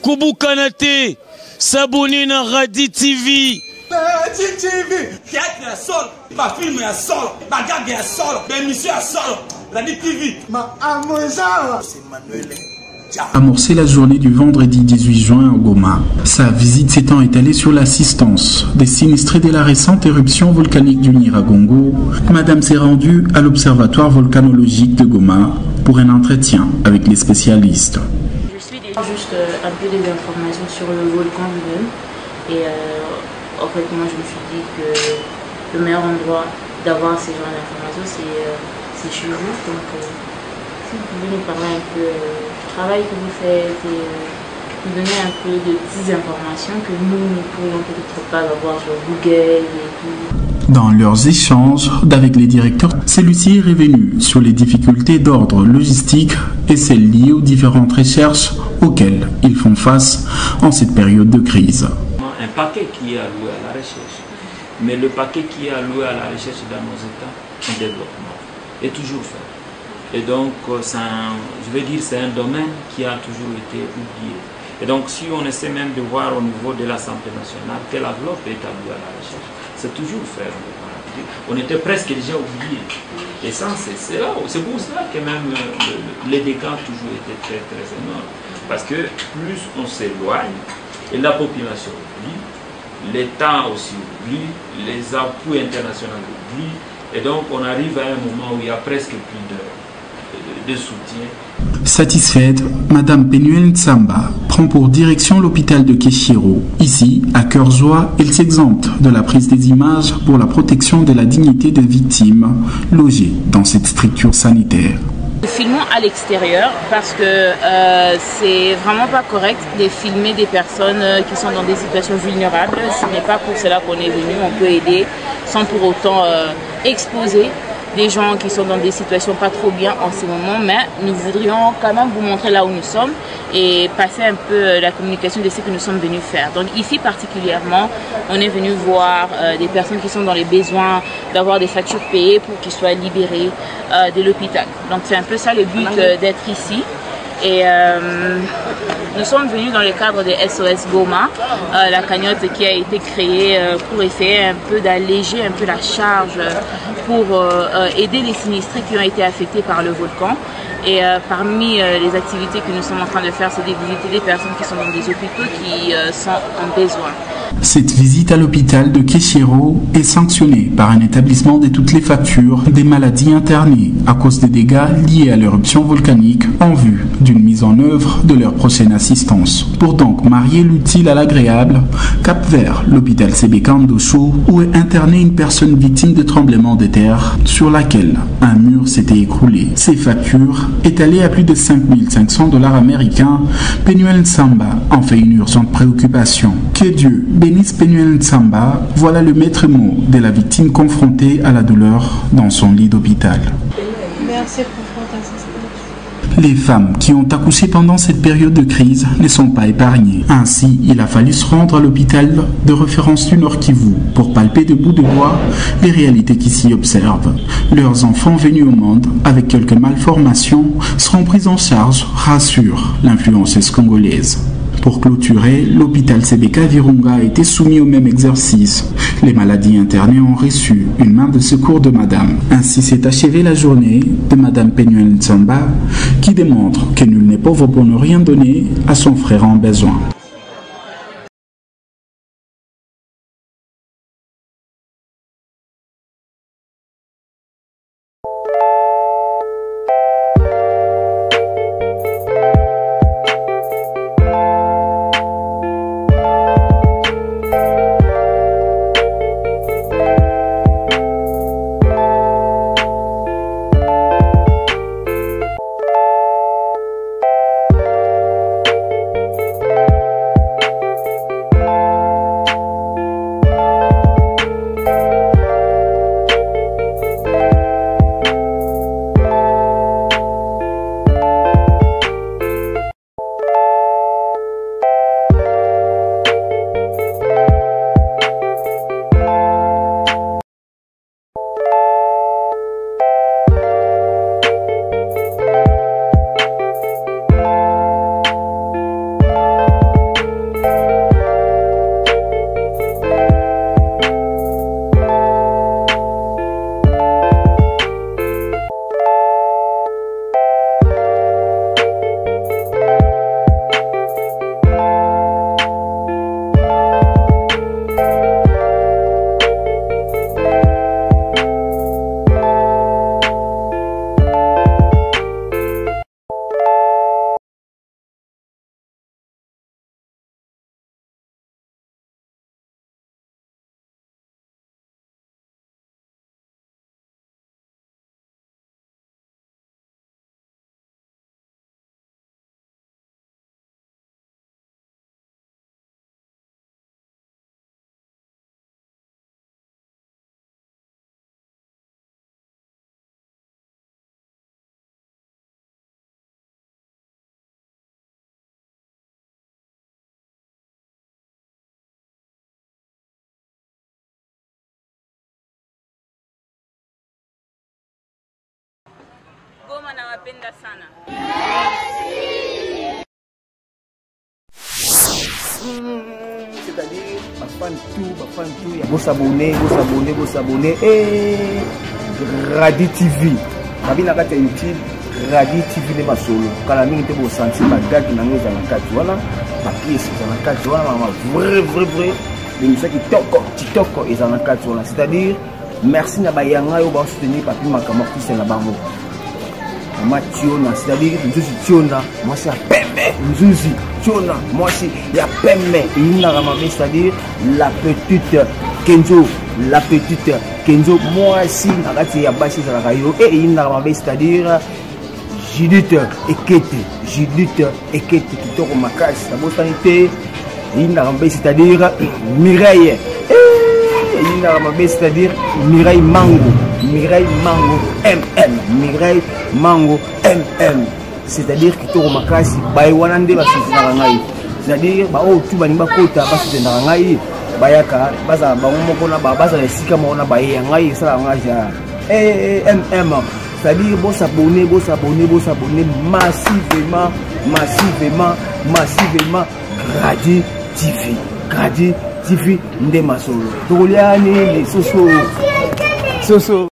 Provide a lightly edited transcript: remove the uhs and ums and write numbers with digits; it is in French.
Koubou Kanate, Sabouni na Radi TV. Radi TV. Théâtre à sol, ma film à sol, ma gag à sol, ma mission à sol. Radi TV. Ma amosa. C'est Manuel. Amorcé la journée du vendredi 18 juin à Goma, sa visite s'étant étalée sur l'assistance des sinistrés de la récente éruption volcanique du Nyiragongo, Madame s'est rendue à l'Observatoire volcanologique de Goma pour un entretien avec les spécialistes. Je suis juste un peu des informations sur le volcan lui-même et en fait moi je me suis dit que le meilleur endroit d'avoir ces genres d'informations c'est chez vous, donc si vous pouvez nous parler un peu du travail que vous faites et nous donner un peu de petites informations que nous ne pourrions peut-être pas avoir sur Google et tout. Dans leurs échanges avec les directeurs, celui-ci est revenu sur les difficultés d'ordre logistique et celles liées aux différentes recherches auxquelles ils font face en cette période de crise. Un paquet qui est alloué à la recherche, mais le paquet qui est alloué à la recherche dans nos États en développement est toujours fait. Et donc, je veux dire, c'est un domaine qui a toujours été oublié. Et donc, si on essaie même de voir au niveau de l'Assemblée nationale quelle enveloppe est allouée à la recherche, c'est toujours fait. On était presque déjà oublié. Et ça, c'est pour cela que même les dégâts ont toujours été très, très énormes. Parce que plus on s'éloigne, et la population oublie, l'État aussi oublie, les appuis internationaux oublient, et donc on arrive à un moment où il y a presque plus de soutien. Satisfaite, Madame Penuel Ntsamba prend pour direction l'hôpital de Keshiro. Ici, à cœur joie, elle s'exempte de la prise des images pour la protection de la dignité des victimes logées dans cette structure sanitaire. Nous filmons à l'extérieur parce que c'est vraiment pas correct de filmer des personnes qui sont dans des situations vulnérables. Ce n'est pas pour cela qu'on est venu, on peut aider sans pour autant exposer des gens qui sont dans des situations pas trop bien en ce moment, mais nous voudrions quand même vous montrer là où nous sommes et passer un peu la communication de ce que nous sommes venus faire. Donc ici particulièrement, on est venu voir des personnes qui sont dans les besoins d'avoir des factures payées pour qu'ils soient libérés de l'hôpital. Donc c'est un peu ça le but d'être ici. Et nous sommes venus dans le cadre de SOS Goma, la cagnotte qui a été créée pour essayer un peu d'alléger un peu la charge pour aider les sinistrés qui ont été affectés par le volcan. Et parmi les activités que nous sommes en train de faire, c'est de visiter des personnes qui sont dans des hôpitaux qui sont en besoin. Cette visite à l'hôpital de Keshiro est sanctionnée par un établissement de toutes les factures des maladies internées à cause des dégâts liés à l'éruption volcanique en vue d'une mise en œuvre de leur prochaine assistance. Pour donc marier l'utile à l'agréable, cap vers l'hôpital Sebeka Ndosho où est internée une personne victime de tremblements de terre sur laquelle un mur s'était écroulé. Ces factures, étalées à plus de 5500 $ américains, Penuel Ntsamba en fait une urgente préoccupation. Que Dieu bénisse Penuel Ntsamba, voilà le maître mot de la victime confrontée à la douleur dans son lit d'hôpital. Merci pour votre assistance. Les femmes qui ont accouché pendant cette période de crise ne sont pas épargnées. Ainsi, il a fallu se rendre à l'hôpital de référence du Nord Kivu pour palper de bout de doigt les réalités qui s'y observent. Leurs enfants venus au monde avec quelques malformations seront pris en charge, rassure l'influenceuse congolaise. Pour clôturer, l'hôpital Sebeka Virunga a été soumis au même exercice. Les maladies internées ont reçu une main de secours de madame. Ainsi s'est achevée la journée de madame Penuel Ntsamba qui démontre que nul n'est pauvre pour ne rien donner à son frère en besoin. nawapenda sana. C'est-à-dire, ma fan tout, vous s'abonner, Radi TV, kabina kata YouTube, Radi TV ne masolo, kala mingi te bo sentir ma date na ngoza na kati wana, ma pièce na kati wana, vrai, l'émission qui toko et na kati wana, c'est-à-dire, merci na bayanga yo ba soutenir papi makama fils na bango. Mama Tiona, c'est-à-dire Nzuzi Tiona, moi c'est la pemme, Nzuzi Tiona, moi c'est la pemme, c'est-à-dire la petite Kenzo, moi aussi, Nagati Yabashi Zarayo, et c'est-à-dire Judith Ekete, qui tourne ma casse, la botanité, c'est-à-dire Mireille, c'est-à-dire Mireille Mango MM, c'est-à-dire qui tourne ma casse, Baïwanande va se faire, c'est-à-dire tout Baniba Kota va se faire. Bayaka baza bangomokona baza esika mona baye ngai sala ngaja MM, c'est-à-dire bon s'abonner massivement Radi TV ndema solo toliani les soso